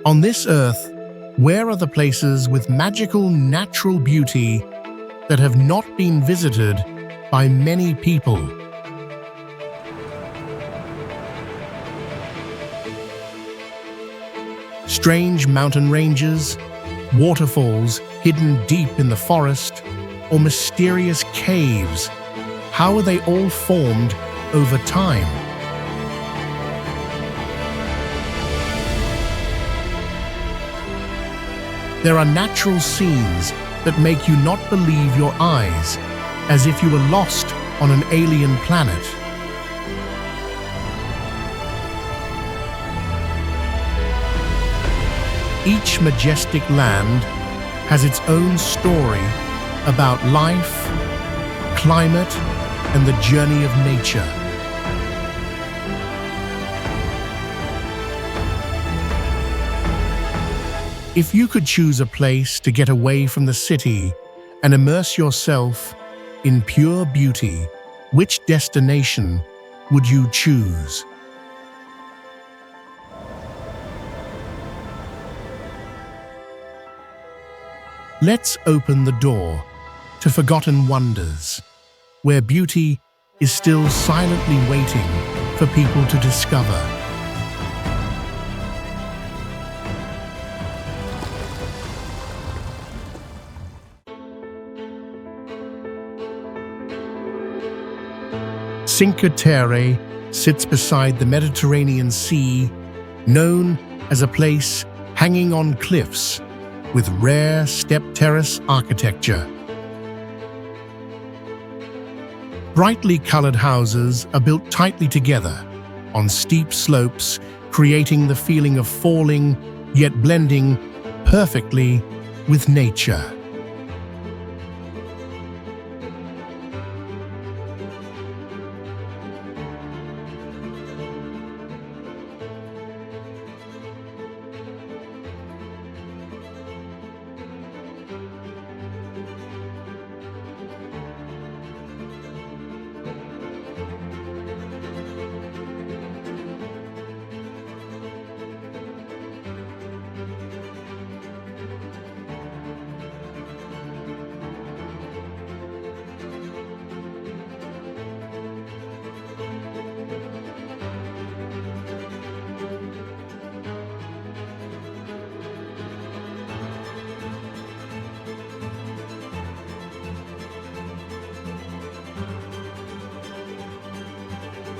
On this earth, where are the places with magical natural beauty that have not been visited by many people? Strange mountain ranges, waterfalls hidden deep in the forest, or mysterious caves, how are they all formed over time? There are natural scenes that make you not believe your eyes, as if you were lost on an alien planet. Each majestic land has its own story about life, climate, and the journey of nature. If you could choose a place to get away from the city and immerse yourself in pure beauty, which destination would you choose? Let's open the door to forgotten wonders, where beauty is still silently waiting for people to discover. Cinque Terre sits beside the Mediterranean Sea, known as a place hanging on cliffs with rare step terrace architecture. Brightly colored houses are built tightly together on steep slopes, creating the feeling of falling, yet blending perfectly with nature.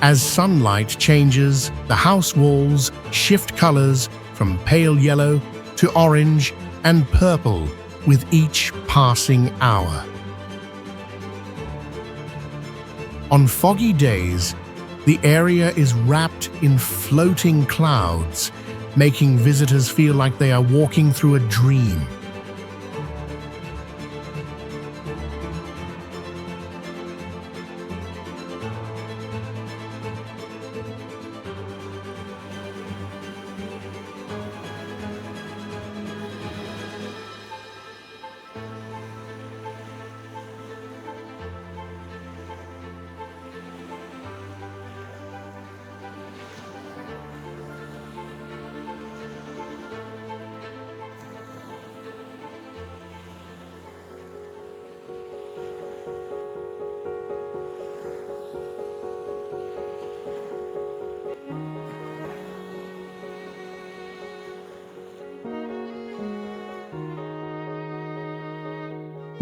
As sunlight changes, the house walls shift colors from pale yellow to orange and purple with each passing hour. On foggy days, the area is wrapped in floating clouds, making visitors feel like they are walking through a dream.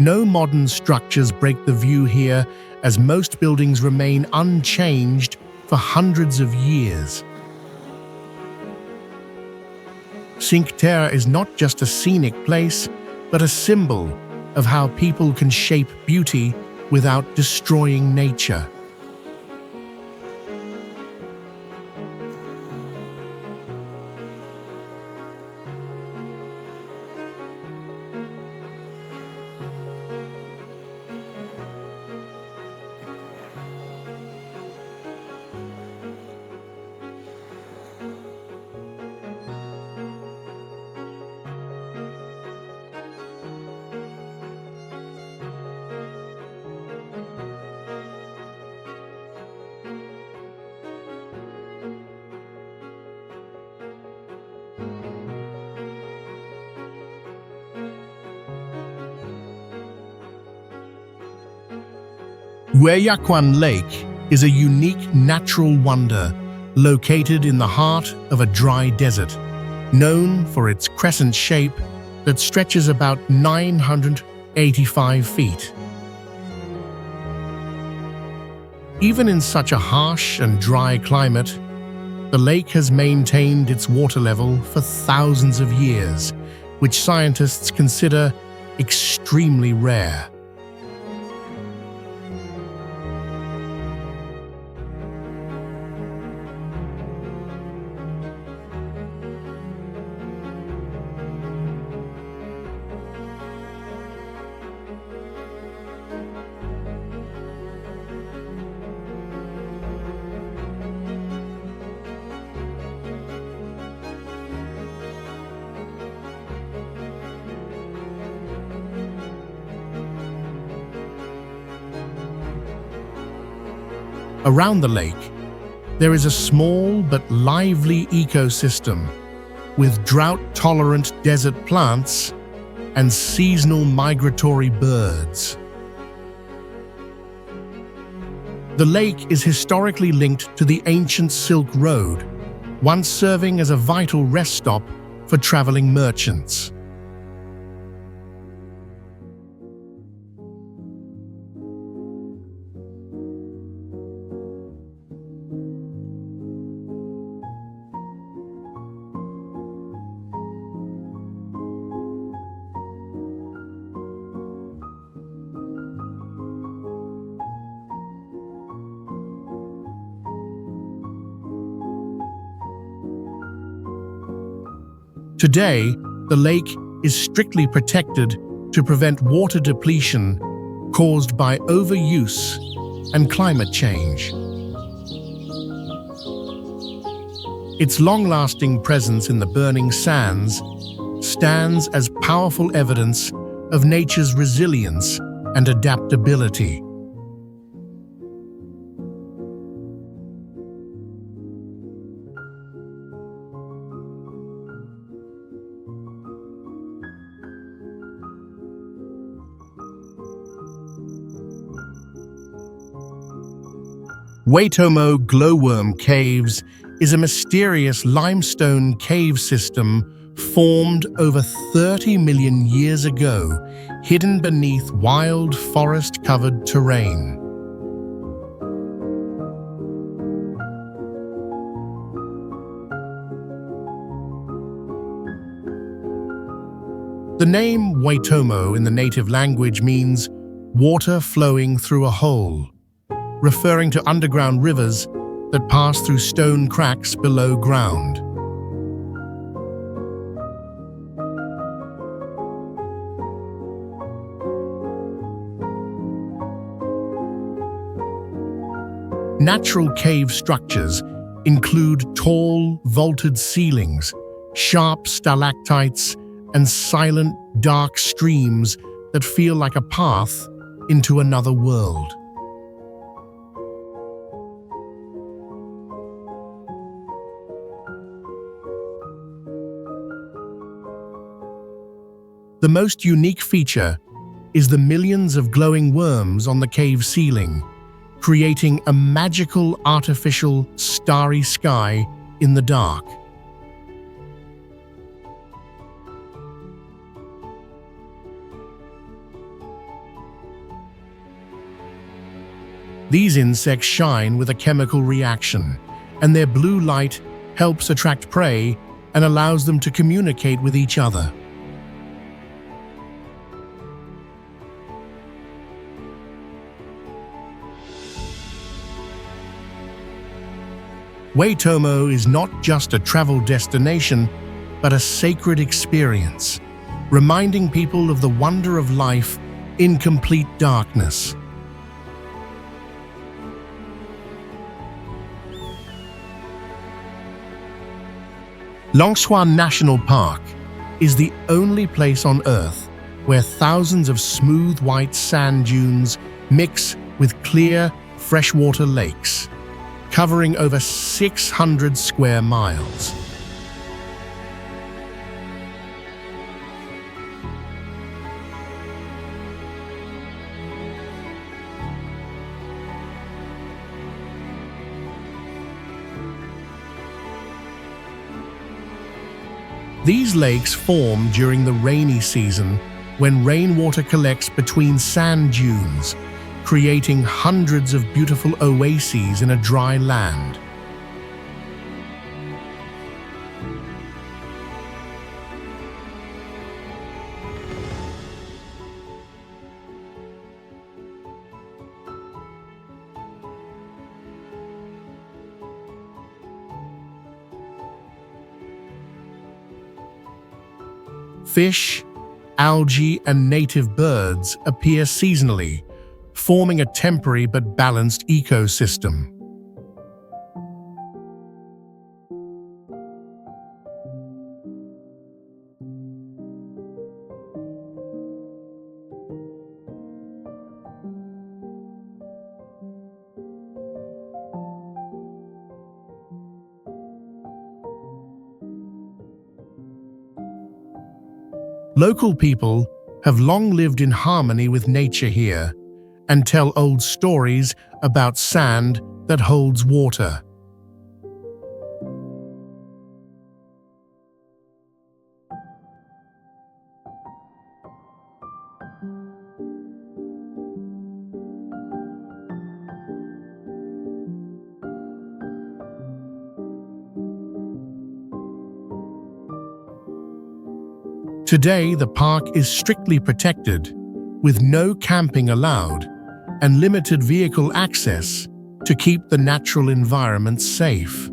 No modern structures break the view here, as most buildings remain unchanged for hundreds of years. Cinque Terre is not just a scenic place, but a symbol of how people can shape beauty without destroying nature. Yueyaquan Lake is a unique natural wonder located in the heart of a dry desert, known for its crescent shape that stretches about 985 feet. Even in such a harsh and dry climate, the lake has maintained its water level for thousands of years, which scientists consider extremely rare. Around the lake, there is a small but lively ecosystem with drought-tolerant desert plants and seasonal migratory birds. The lake is historically linked to the ancient Silk Road, once serving as a vital rest stop for traveling merchants. Today, the lake is strictly protected to prevent water depletion caused by overuse and climate change. Its long-lasting presence in the burning sands stands as powerful evidence of nature's resilience and adaptability. Waitomo Glowworm Caves is a mysterious limestone cave system formed over 30 million years ago, hidden beneath wild forest-covered terrain. The name Waitomo in the native language means water flowing through a hole, referring to underground rivers that pass through stone cracks below ground. Natural cave structures include tall, vaulted ceilings, sharp stalactites, and silent, dark streams that feel like a path into another world. The most unique feature is the millions of glowing worms on the cave ceiling, creating a magical artificial starry sky in the dark. These insects shine with a chemical reaction, and their blue light helps attract prey and allows them to communicate with each other. Waitomo is not just a travel destination, but a sacred experience, reminding people of the wonder of life in complete darkness. Lençóis National Park is the only place on Earth where thousands of smooth white sand dunes mix with clear freshwater lakes, covering over 600 square miles. These lakes form during the rainy season when rainwater collects between sand dunes, creating hundreds of beautiful oases in a dry land. Fish, algae, and native birds appear seasonally, forming a temporary but balanced ecosystem. Local people have long lived in harmony with nature here and tell old stories about sand that holds water. Today, the park is strictly protected, with no camping allowed and limited vehicle access to keep the natural environment safe.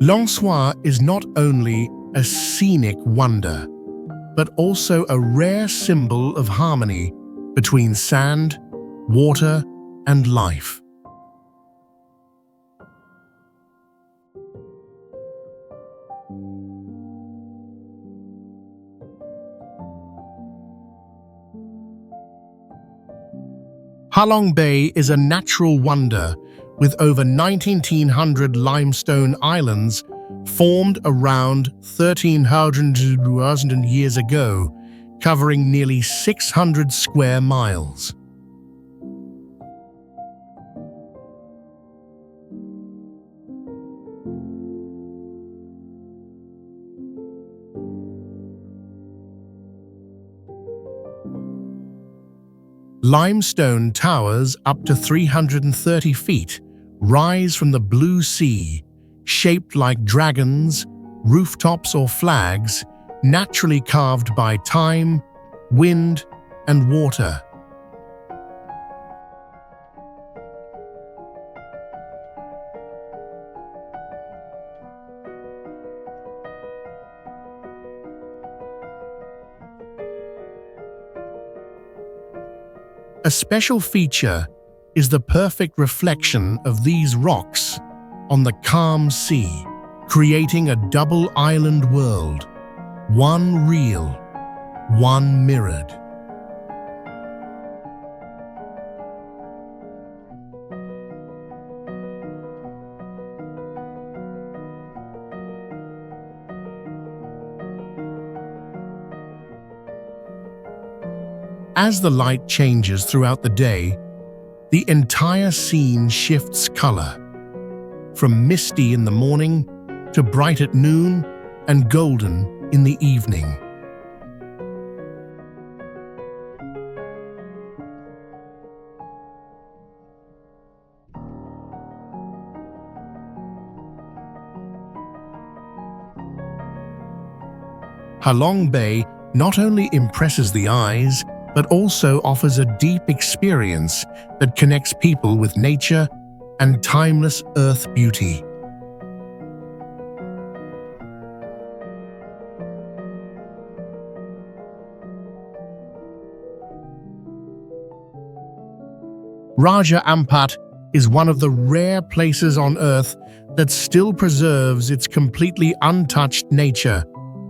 Lençóis is not only a scenic wonder, but also a rare symbol of harmony between sand, water, and life. Halong Bay is a natural wonder with over 1900 limestone islands formed around 1300 years ago, covering nearly 600 square miles. Limestone towers up to 330 feet rise from the blue sea, shaped like dragons, rooftops or flags, naturally carved by time, wind, and water. A special feature is the perfect reflection of these rocks on the calm sea, creating a double island world, one real, one mirrored. As the light changes throughout the day, the entire scene shifts color, from misty in the morning to bright at noon and golden in the evening. Halong Bay not only impresses the eyes, but also offers a deep experience that connects people with nature and timeless earth beauty. Raja Ampat is one of the rare places on Earth that still preserves its completely untouched nature,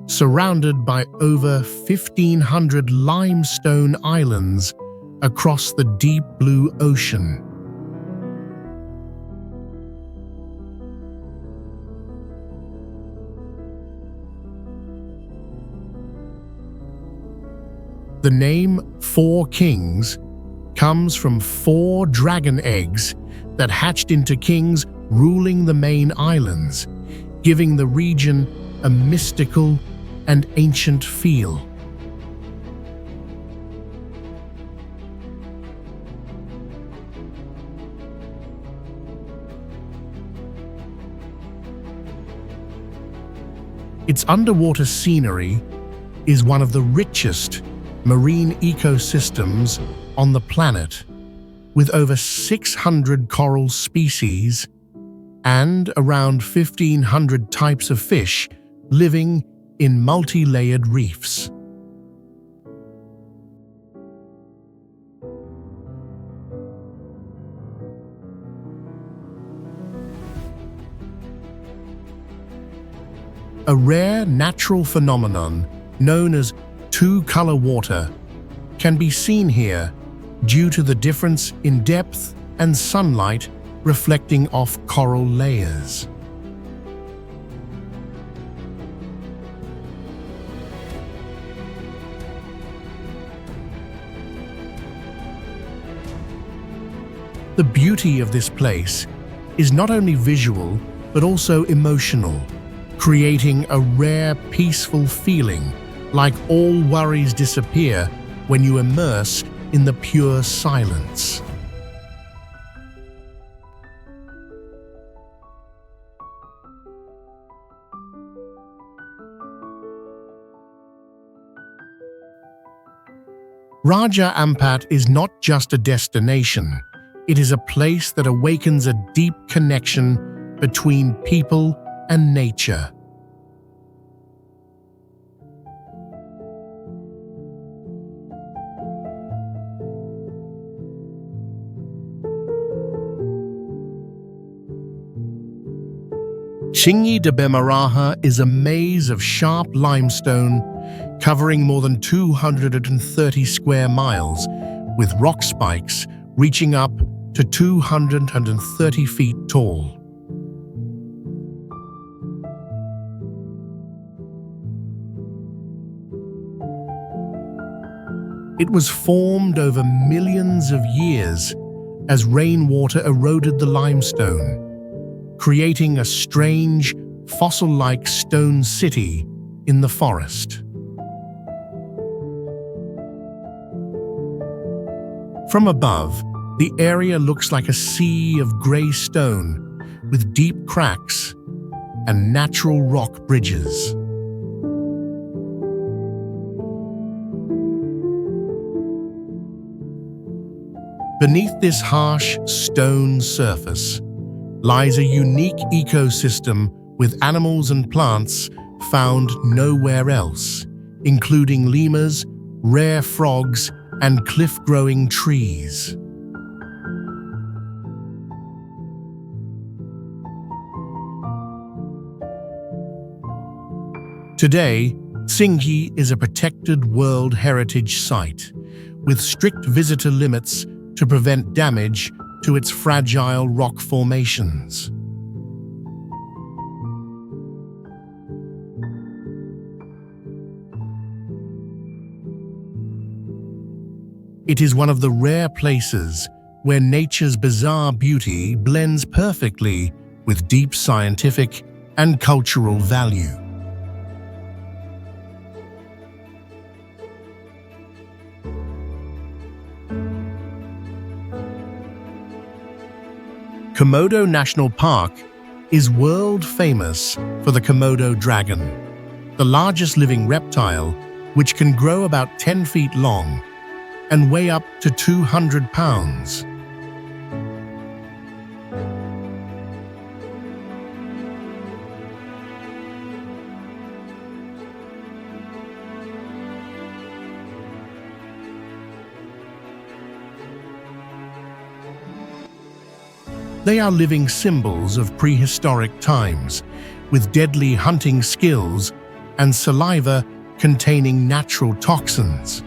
surrounded by over 1,500 limestone islands across the deep blue ocean. The name Four Kings comes from 4 dragon eggs that hatched into kings ruling the main islands, giving the region a mystical and ancient feel. Its underwater scenery is one of the richest marine ecosystems on the planet, with over 600 coral species and around 1,500 types of fish living in multi-layered reefs. A rare natural phenomenon known as two-color water can be seen here due to the difference in depth and sunlight reflecting off coral layers. The beauty of this place is not only visual but also emotional, creating a rare, peaceful feeling, like all worries disappear when you immerse in the pure silence. Raja Ampat is not just a destination, it is a place that awakens a deep connection between people and nature. Tsingy de Bemaraha is a maze of sharp limestone covering more than 230 square miles, with rock spikes reaching up to 230 feet tall. It was formed over millions of years as rainwater eroded the limestone, creating a strange, fossil-like stone city in the forest. From above, the area looks like a sea of grey stone with deep cracks and natural rock bridges. Beneath this harsh stone surface lies a unique ecosystem with animals and plants found nowhere else, including lemurs, rare frogs, and cliff-growing trees. Today, Tsingy is a protected World Heritage Site, with strict visitor limits to prevent damage to its fragile rock formations. It is one of the rare places where nature's bizarre beauty blends perfectly with deep scientific and cultural value. Komodo National Park is world famous for the Komodo dragon, the largest living reptile, which can grow about 10 feet long and weigh up to 200 pounds. They are living symbols of prehistoric times, with deadly hunting skills and saliva containing natural toxins.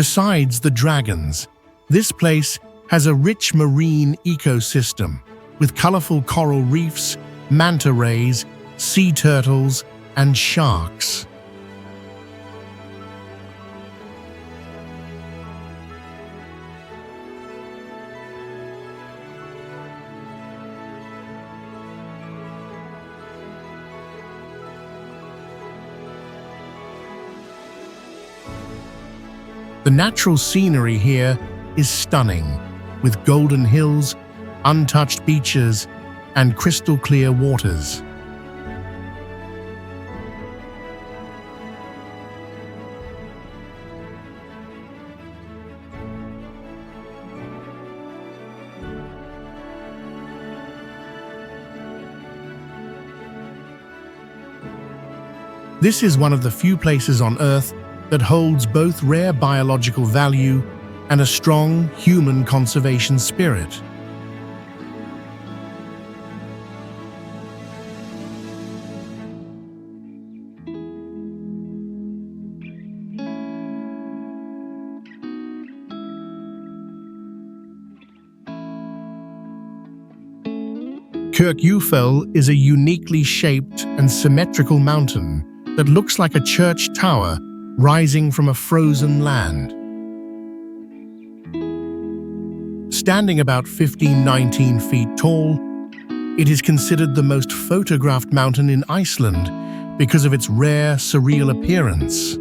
Besides the dragons, this place has a rich marine ecosystem with colorful coral reefs, manta rays, sea turtles, and sharks. The natural scenery here is stunning, with golden hills, untouched beaches, and crystal-clear waters. This is one of the few places on Earth that holds both rare biological value and a strong human conservation spirit. Kirkjufell is a uniquely shaped and symmetrical mountain that looks like a church tower rising from a frozen land. Standing about 15-19 feet tall, it is considered the most photographed mountain in Iceland because of its rare, surreal appearance.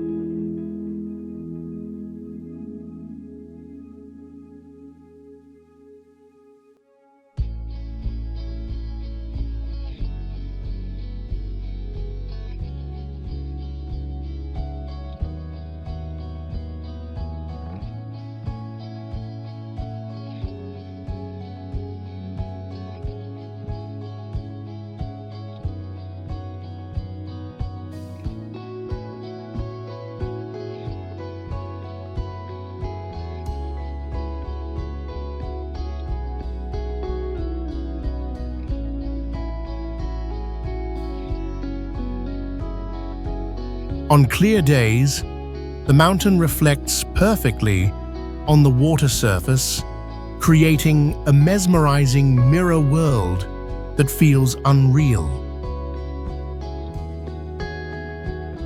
On clear days, the mountain reflects perfectly on the water surface, creating a mesmerizing mirror world that feels unreal.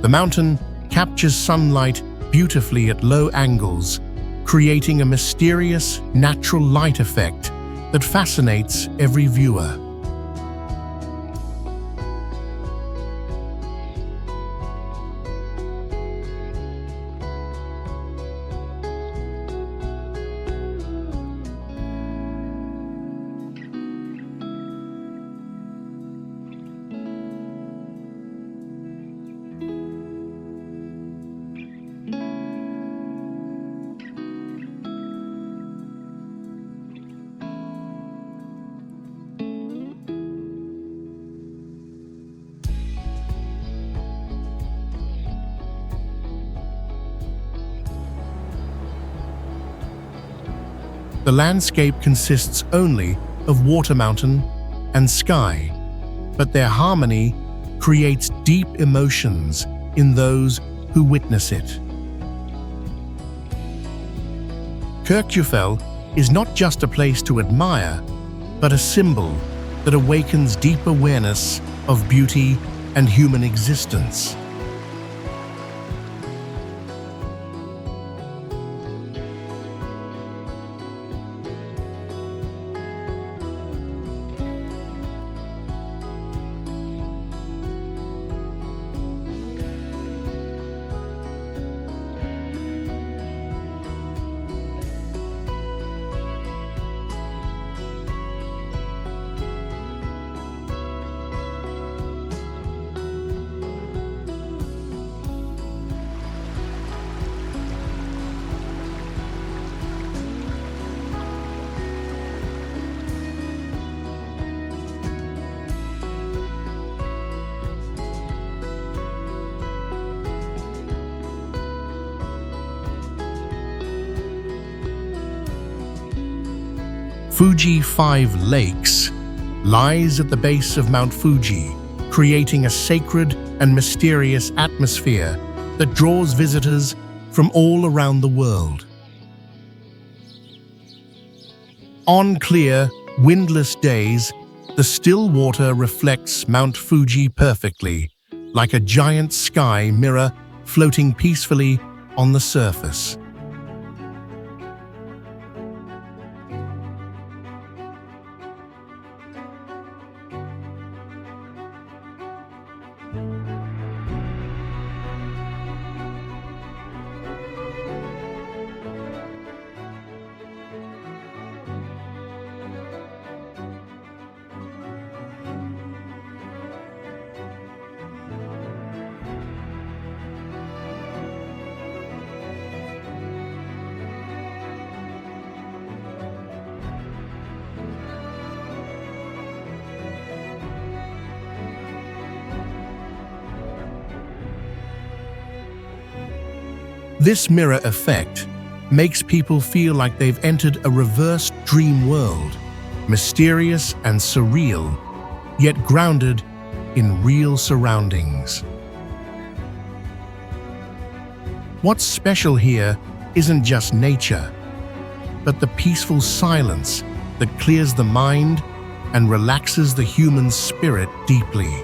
The mountain captures sunlight beautifully at low angles, creating a mysterious natural light effect that fascinates every viewer. The landscape consists only of water mountain and sky, but their harmony creates deep emotions in those who witness it. Kirkjufell is not just a place to admire, but a symbol that awakens deep awareness of beauty and human existence. Fuji 5 Lakes lies at the base of Mount Fuji, creating a sacred and mysterious atmosphere that draws visitors from all around the world. On clear, windless days, the still water reflects Mount Fuji perfectly, like a giant sky mirror floating peacefully on the surface. This mirror effect makes people feel like they've entered a reverse dream world, mysterious and surreal, yet grounded in real surroundings. What's special here isn't just nature, but the peaceful silence that clears the mind and relaxes the human spirit deeply.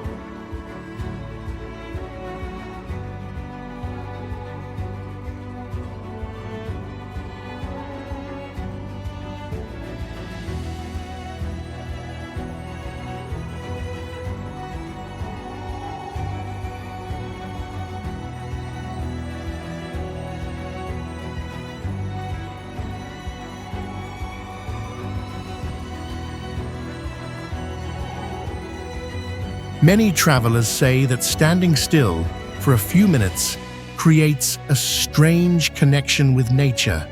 Many travelers say that standing still for a few minutes creates a strange connection with nature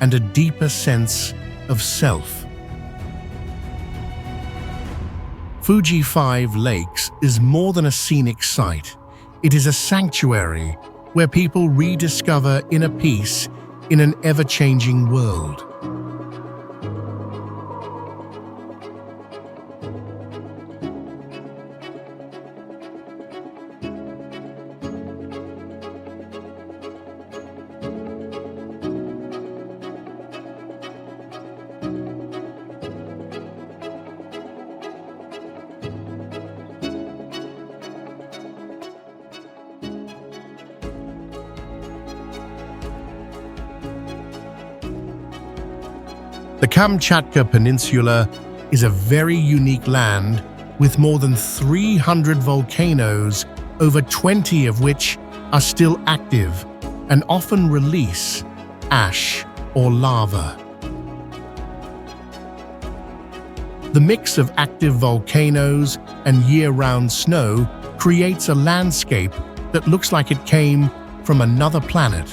and a deeper sense of self. Fuji 5 Lakes is more than a scenic sight. It is a sanctuary where people rediscover inner peace in an ever-changing world. The Kamchatka Peninsula is a very unique land with more than 300 volcanoes, over 20 of which are still active and often release ash or lava. The mix of active volcanoes and year-round snow creates a landscape that looks like it came from another planet.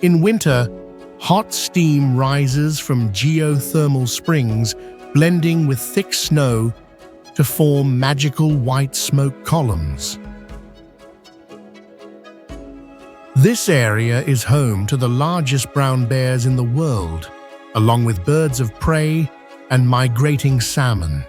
In winter, hot steam rises from geothermal springs, blending with thick snow to form magical white smoke columns. This area is home to the largest brown bears in the world, along with birds of prey and migrating salmon.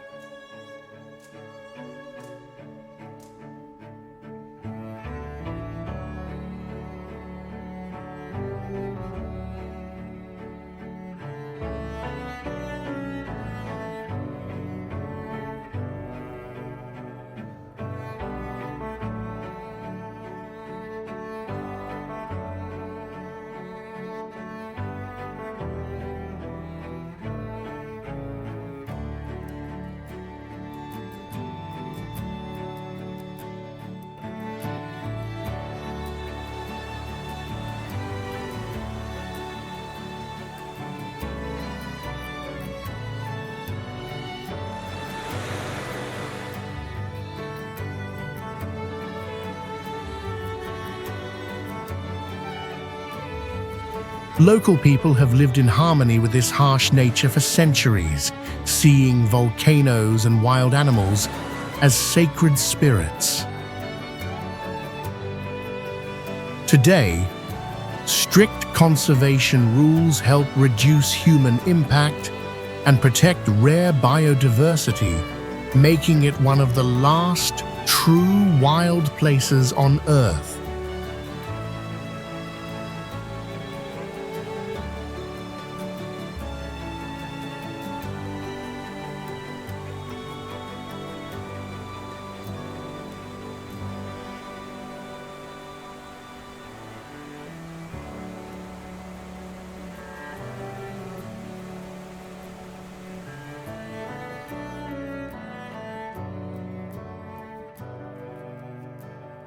Local people have lived in harmony with this harsh nature for centuries, seeing volcanoes and wild animals as sacred spirits. Today, strict conservation rules help reduce human impact and protect rare biodiversity, making it one of the last true wild places on Earth.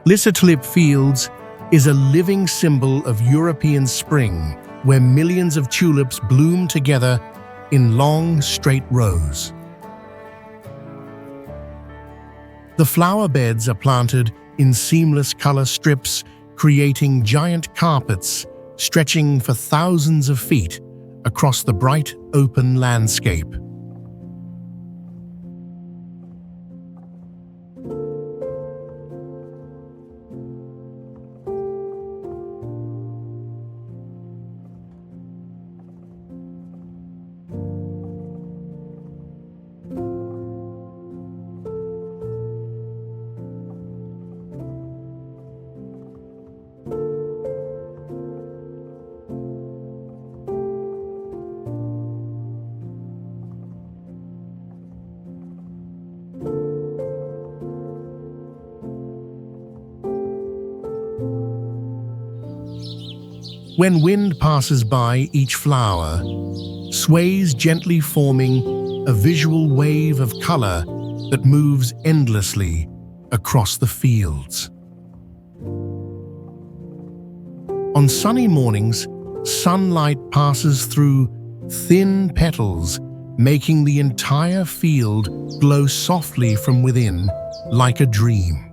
Lisse tulip fields is a living symbol of European spring, where millions of tulips bloom together in long, straight rows. The flower beds are planted in seamless color strips, creating giant carpets stretching for thousands of feet across the bright, open landscape. When wind passes by, each flower sways gently, forming a visual wave of color that moves endlessly across the fields. On sunny mornings, sunlight passes through thin petals, making the entire field glow softly from within, like a dream.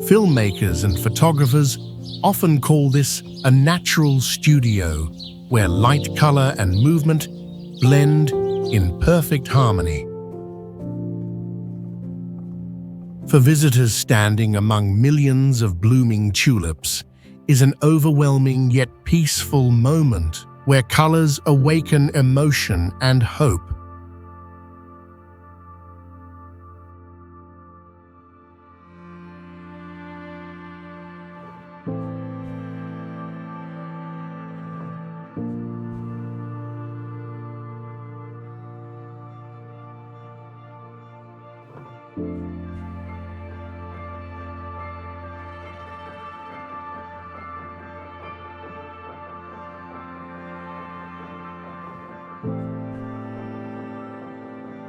Filmmakers and photographers often call this a natural studio, where light, color, and movement blend in perfect harmony. For visitors, standing among millions of blooming tulips is an overwhelming yet peaceful moment where colors awaken emotion and hope.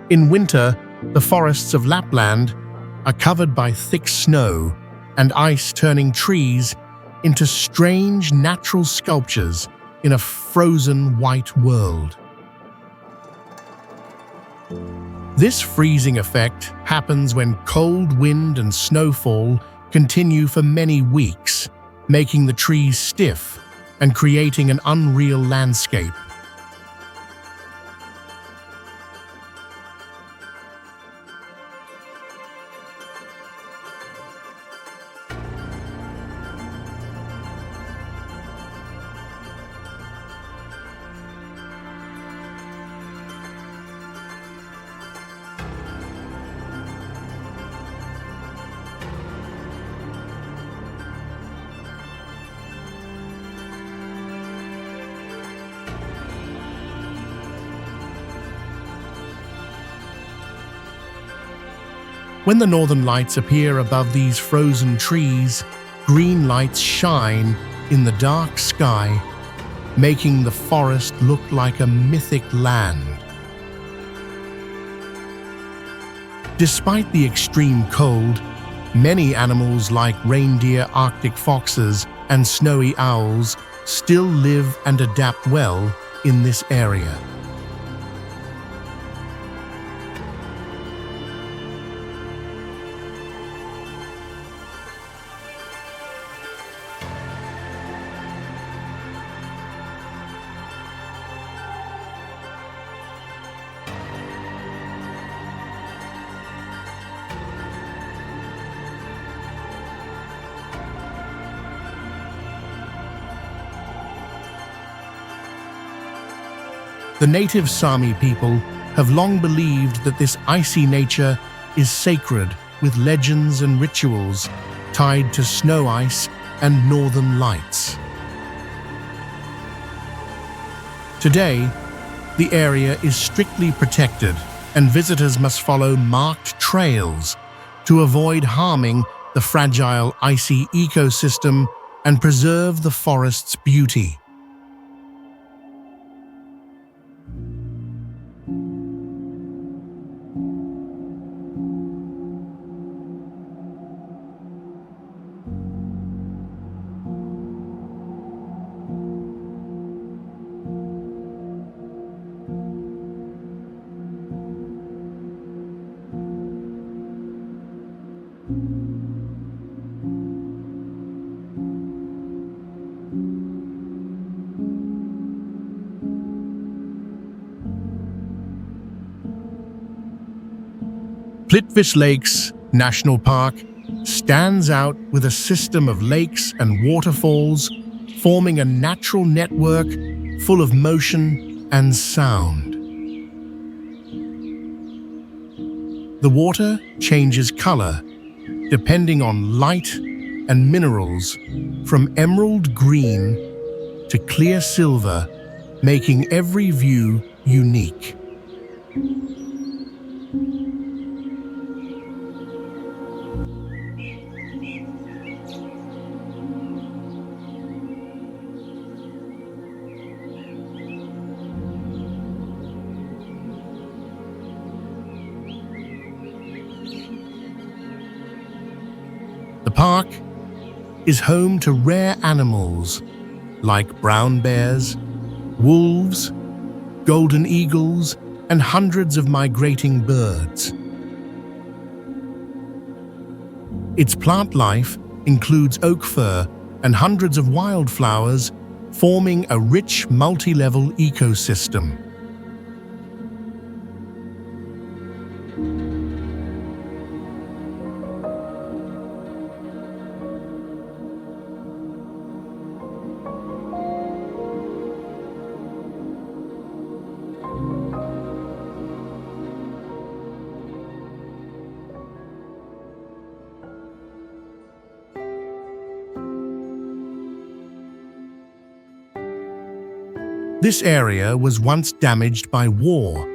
In winter, the forests of Lapland are covered by thick snow and ice, turning trees into strange natural sculptures in a frozen white world. This freezing effect happens when cold wind and snowfall continue for many weeks, making the trees stiff and creating an unreal landscape. When the northern lights appear above these frozen trees, green lights shine in the dark sky, making the forest look like a mythic land. Despite the extreme cold, many animals like reindeer, Arctic foxes, and snowy owls still live and adapt well in this area. The native Sami people have long believed that this icy nature is sacred, with legends and rituals tied to snow ice and northern lights. Today, the area is strictly protected, and visitors must follow marked trails to avoid harming the fragile icy ecosystem and preserve the forest's beauty. Plitvice Lakes National Park stands out with a system of lakes and waterfalls, forming a natural network full of motion and sound. The water changes color depending on light and minerals, from emerald green to clear silver, making every view unique. The park is home to rare animals like brown bears, wolves, golden eagles, and hundreds of migrating birds. Its plant life includes oak fir and hundreds of wildflowers, forming a rich multi-level ecosystem. This area was once damaged by war,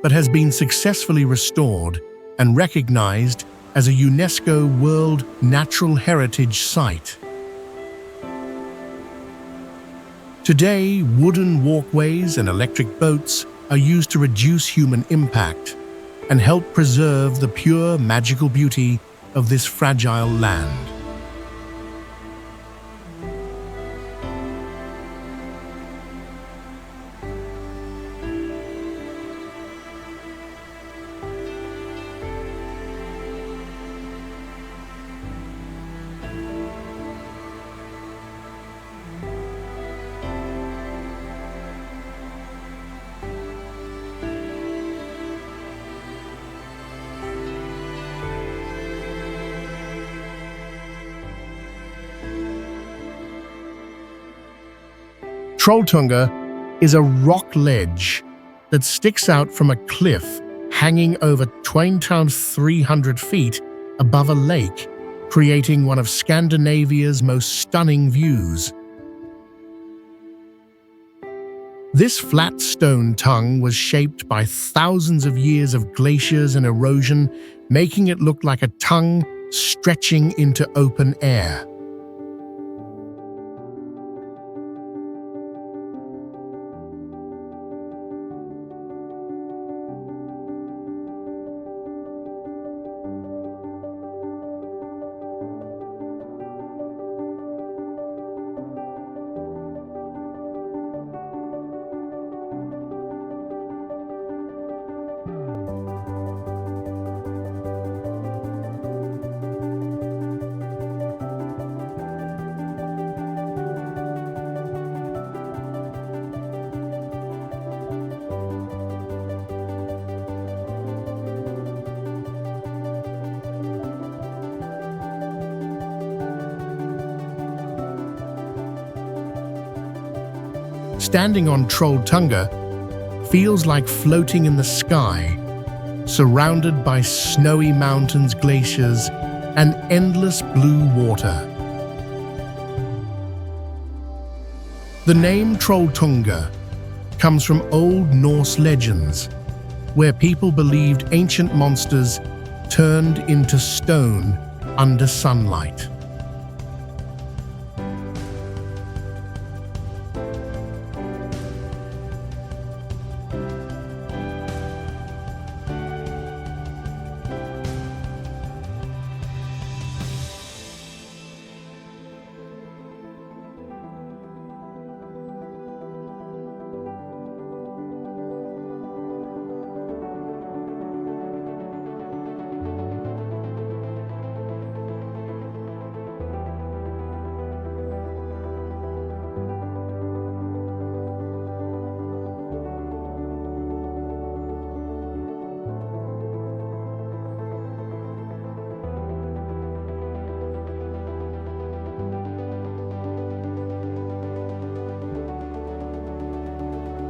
but has been successfully restored and recognized as a UNESCO World Natural Heritage Site. Today, wooden walkways and electric boats are used to reduce human impact and help preserve the pure, magical beauty of this fragile land. Trolltunga is a rock ledge that sticks out from a cliff hanging over 2,300 feet above a lake, creating one of Scandinavia's most stunning views. This flat stone tongue was shaped by thousands of years of glaciers and erosion, making it look like a tongue stretching into open air. Standing on Trolltunga feels like floating in the sky, surrounded by snowy mountains, glaciers, and endless blue water. The name Trolltunga comes from Old Norse legends, where people believed ancient monsters turned into stone under sunlight.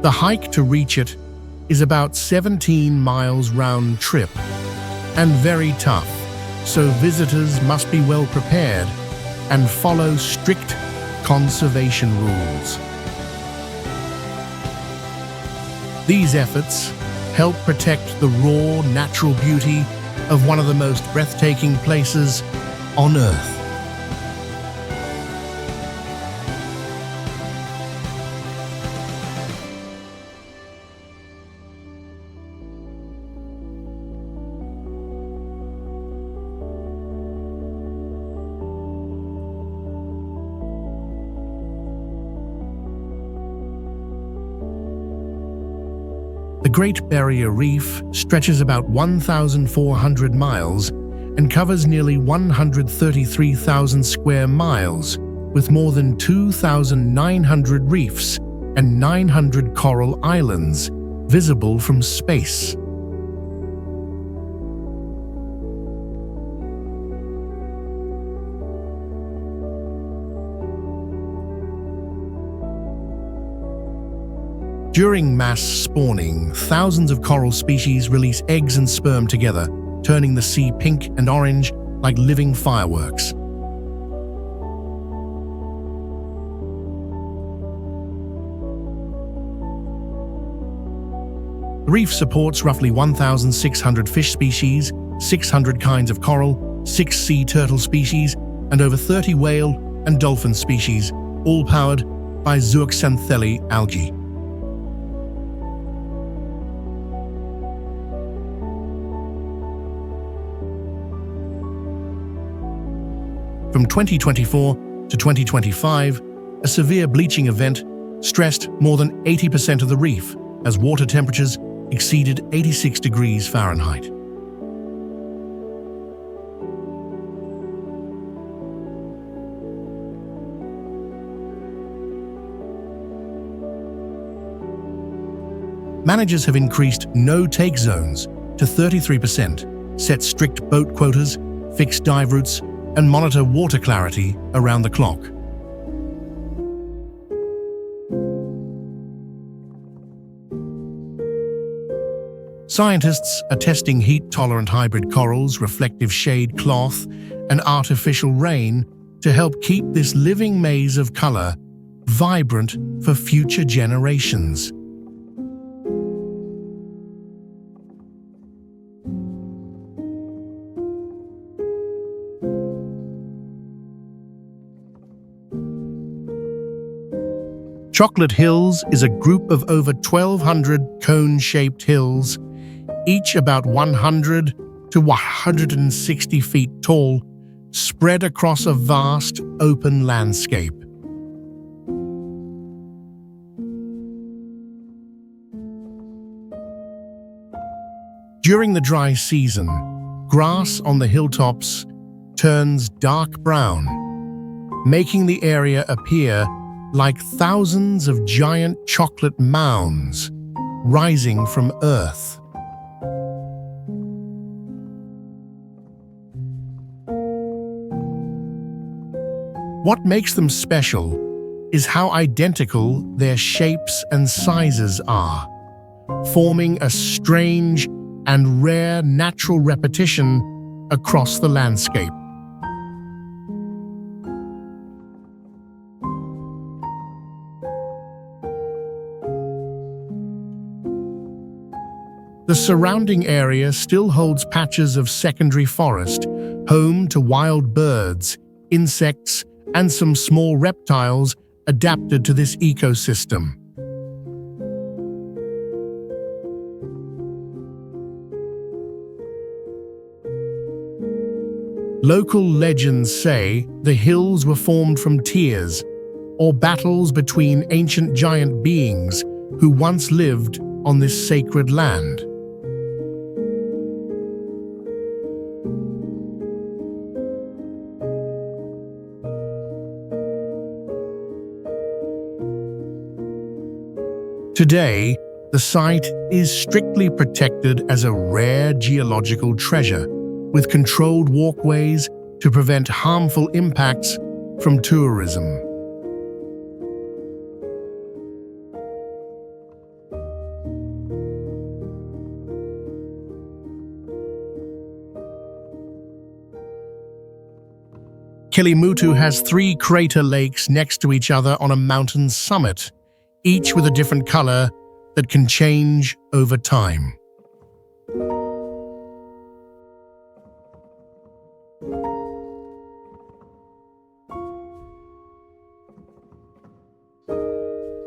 The hike to reach it is about 17 miles round trip and very tough, so visitors must be well prepared and follow strict conservation rules. These efforts help protect the raw natural beauty of one of the most breathtaking places on Earth. The Great Barrier Reef stretches about 1,400 miles and covers nearly 133,000 square miles, with more than 2,900 reefs and 900 coral islands visible from space. During mass spawning, thousands of coral species release eggs and sperm together, turning the sea pink and orange like living fireworks. The reef supports roughly 1,600 fish species, 600 kinds of coral, 6 sea turtle species, and over 30 whale and dolphin species, all powered by zooxanthellae algae. From 2024 to 2025, a severe bleaching event stressed more than 80% of the reef as water temperatures exceeded 86 degrees Fahrenheit. Managers have increased no-take zones to 33%, set strict boat quotas, fixed dive routes, and monitor water clarity around the clock. Scientists are testing heat-tolerant hybrid corals, reflective shade cloth, and artificial rain to help keep this living maze of color vibrant for future generations. Chocolate Hills is a group of over 1,200 cone-shaped hills, each about 100 to 160 feet tall, spread across a vast, open landscape. During the dry season, grass on the hilltops turns dark brown, making the area appear like thousands of giant chocolate mounds rising from earth. What makes them special is how identical their shapes and sizes are, forming a strange and rare natural repetition across the landscape. The surrounding area still holds patches of secondary forest, home to wild birds, insects, and some small reptiles adapted to this ecosystem. Local legends say the hills were formed from tears, or battles between ancient giant beings who once lived on this sacred land. Today, the site is strictly protected as a rare geological treasure, with controlled walkways to prevent harmful impacts from tourism. Kelimutu has 3 crater lakes next to each other on a mountain summit, each with a different color that can change over time.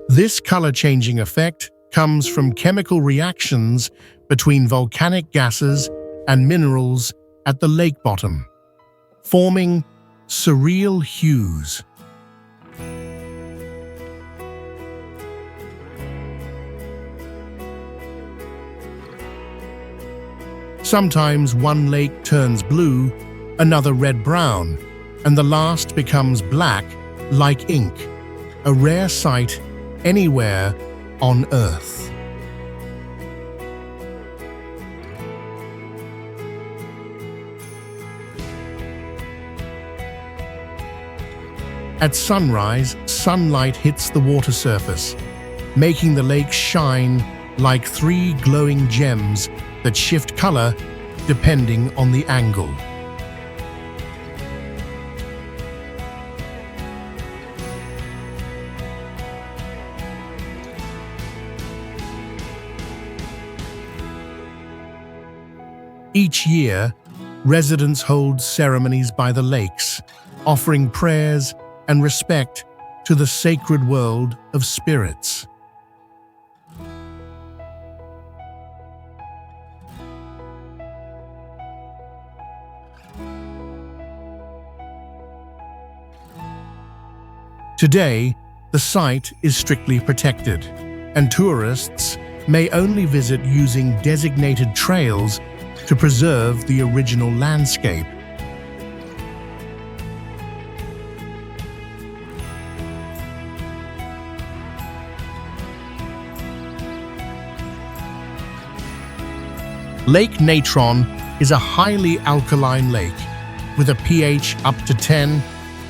This color-changing effect comes from chemical reactions between volcanic gases and minerals at the lake bottom, forming surreal hues. Sometimes one lake turns blue, another red-brown, and the last becomes black like ink, a rare sight anywhere on Earth. At sunrise, sunlight hits the water surface, making the lake shine like 3 glowing gems that shift color depending on the angle. Each year, residents hold ceremonies by the lakes, offering prayers and respect to the sacred world of spirits. Today, the site is strictly protected, and tourists may only visit using designated trails to preserve the original landscape. Lake Natron is a highly alkaline lake with a pH up to 10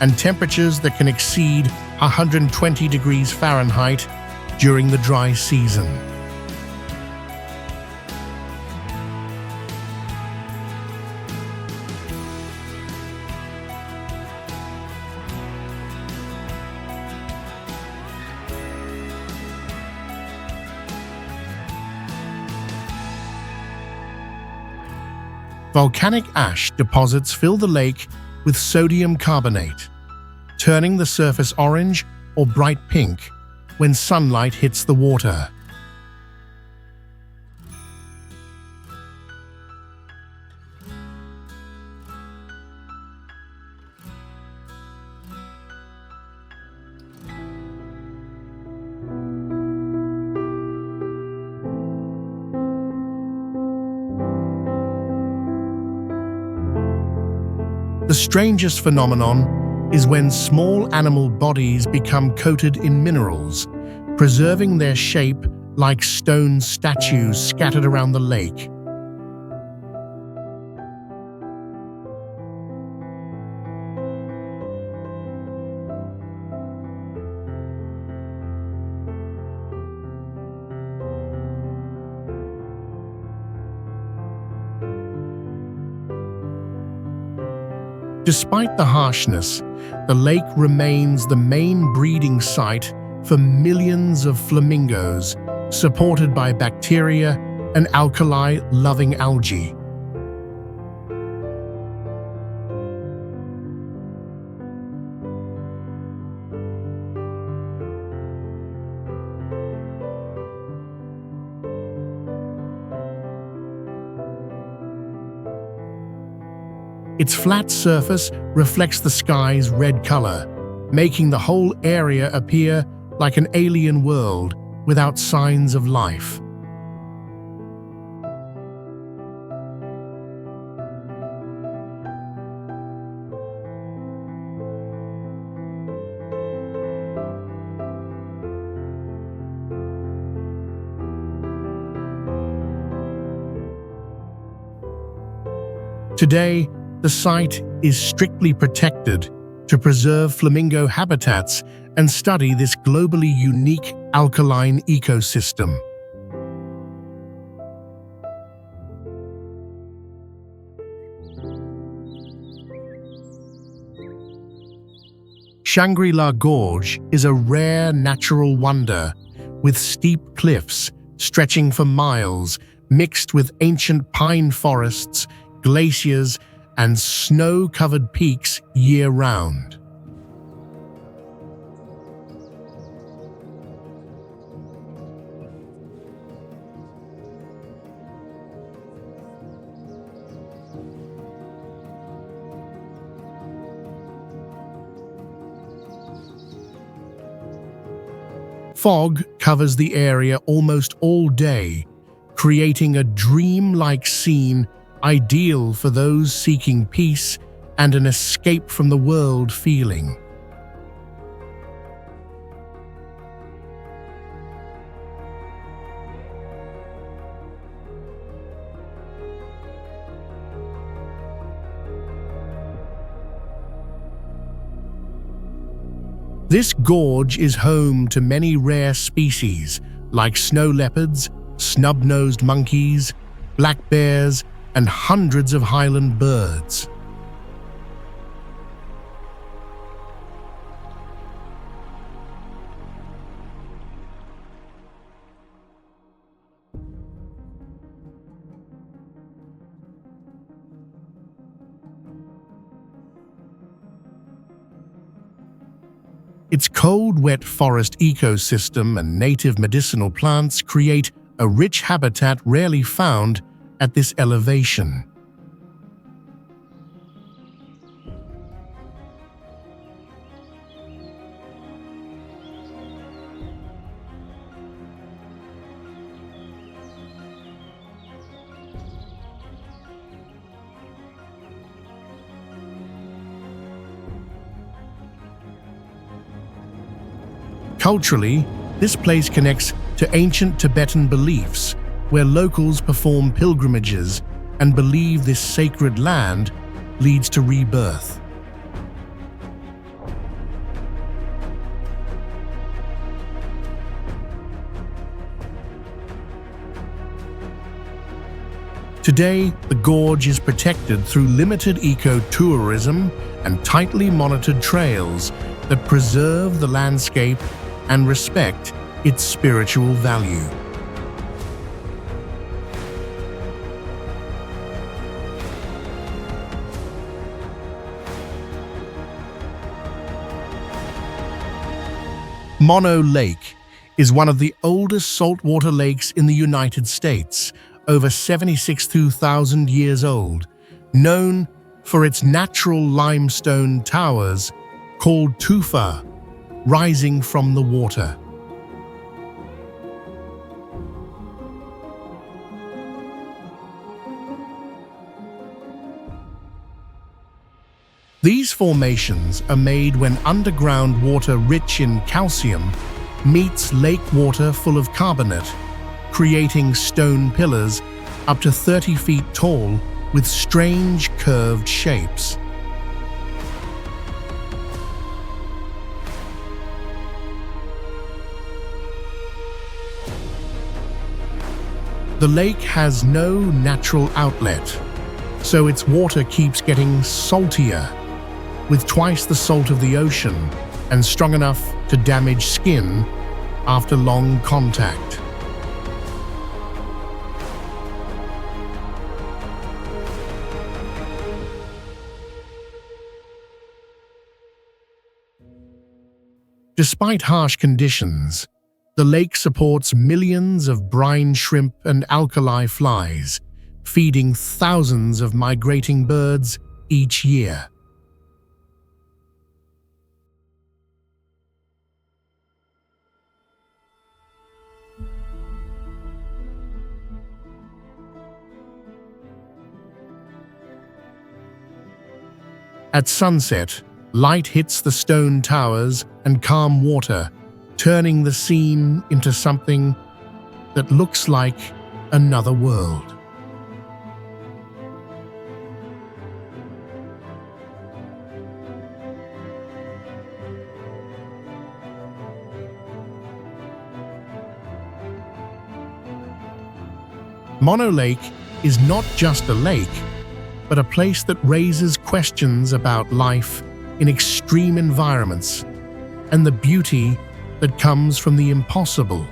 and temperatures that can exceed 120 degrees Fahrenheit during the dry season. Volcanic ash deposits fill the lake with sodium carbonate, turning the surface orange or bright pink, when sunlight hits the water. The strangest phenomenon is when small animal bodies become coated in minerals, preserving their shape like stone statues scattered around the lake. Despite the harshness, the lake remains the main breeding site for millions of flamingos, supported by bacteria and alkali-loving algae. Its flat surface reflects the sky's red color, making the whole area appear like an alien world without signs of life. Today, the site is strictly protected to preserve flamingo habitats and study this globally unique alkaline ecosystem. Shangri-La Gorge is a rare natural wonder with steep cliffs stretching for miles, mixed with ancient pine forests, glaciers, and snow-covered peaks year-round. Fog covers the area almost all day, creating a dream-like scene ideal for those seeking peace and an escape from the world feeling. This gorge is home to many rare species like snow leopards, snub-nosed monkeys, black bears, and hundreds of highland birds. Its cold, wet forest ecosystem and native medicinal plants create a rich habitat rarely found at this elevation. Culturally, this place connects to ancient Tibetan beliefs, where locals perform pilgrimages and believe this sacred land leads to rebirth. Today, the gorge is protected through limited ecotourism and tightly monitored trails that preserve the landscape and respect its spiritual value. Mono Lake is one of the oldest saltwater lakes in the United States, over 76,000 years old, known for its natural limestone towers called tufa, rising from the water. These formations are made when underground water rich in calcium meets lake water full of carbonate, creating stone pillars up to 30 feet tall with strange curved shapes. The lake has no natural outlet, so its water keeps getting saltier, with twice the salt of the ocean and strong enough to damage skin after long contact. Despite harsh conditions, the lake supports millions of brine shrimp and alkali flies, feeding thousands of migrating birds each year. At sunset, light hits the stone towers and calm water, turning the scene into something that looks like another world. Mono Lake is not just a lake, but a place that raises questions about life in extreme environments and the beauty that comes from the impossible.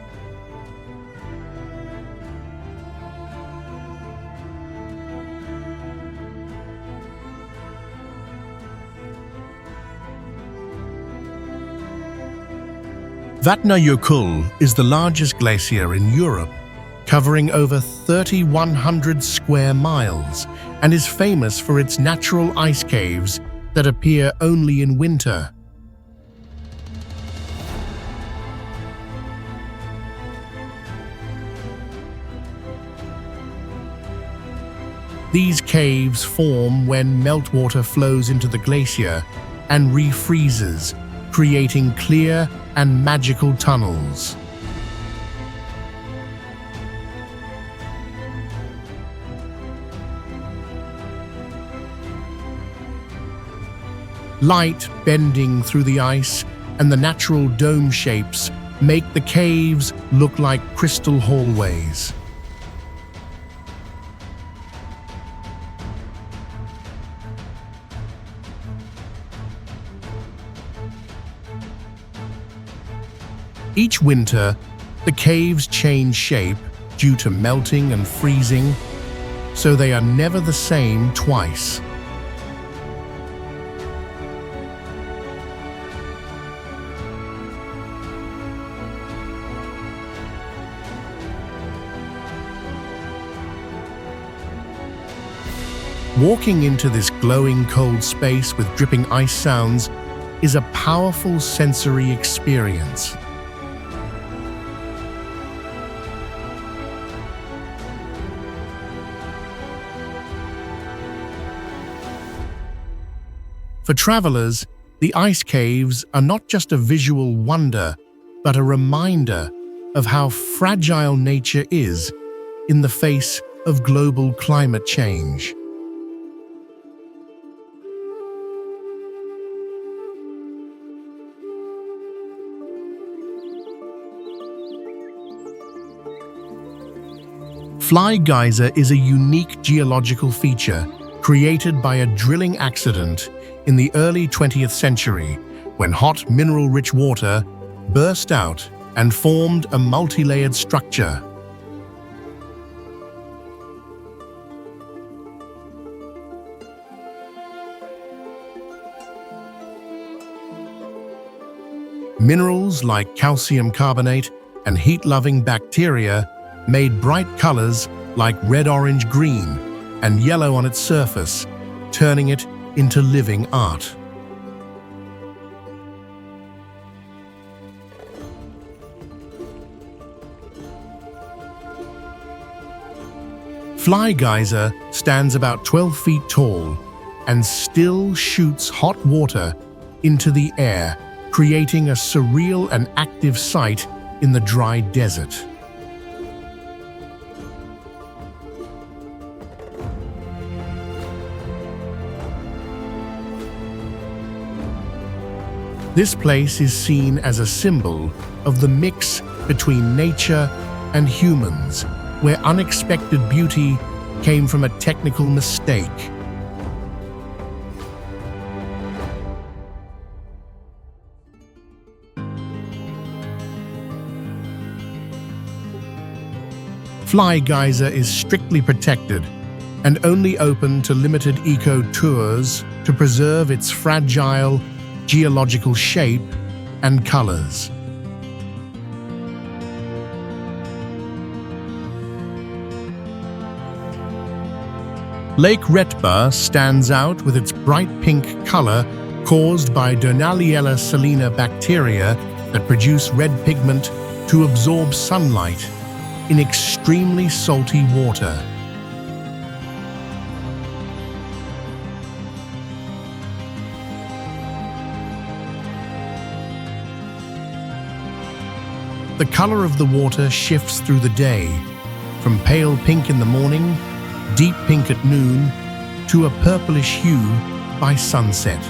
Vatnajökull is the largest glacier in Europe, covering over 3,100 square miles, and is famous for its natural ice caves that appear only in winter. These caves form when meltwater flows into the glacier and refreezes, creating clear and magical tunnels. Light bending through the ice and the natural dome shapes make the caves look like crystal hallways. Each winter, the caves change shape due to melting and freezing, so they are never the same twice. Walking into this glowing cold space with dripping ice sounds is a powerful sensory experience. For travelers, the ice caves are not just a visual wonder, but a reminder of how fragile nature is in the face of global climate change. Fly Geyser is a unique geological feature created by a drilling accident in the early 20th century when hot mineral-rich water burst out and formed a multi-layered structure. Minerals like calcium carbonate and heat-loving bacteria made bright colors like red, orange, green, and yellow on its surface, turning it into living art. Fly Geyser stands about 12 feet tall and still shoots hot water into the air, creating a surreal and active sight in the dry desert. This place is seen as a symbol of the mix between nature and humans, where unexpected beauty came from a technical mistake. Fly Geyser is strictly protected and only open to limited eco-tours to preserve its fragile geological shape and colors. Lake Retba stands out with its bright pink color caused by Donaliella salina bacteria that produce red pigment to absorb sunlight in extremely salty water. The color of the water shifts through the day, from pale pink in the morning, deep pink at noon, to a purplish hue by sunset.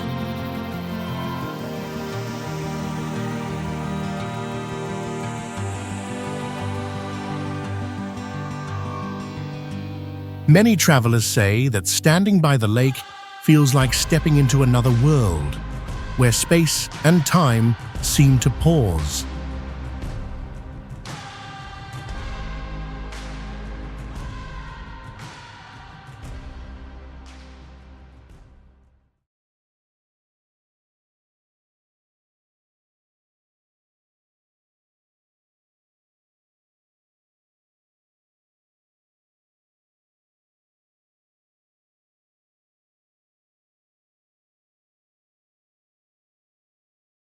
Many travelers say that standing by the lake feels like stepping into another world, where space and time seem to pause.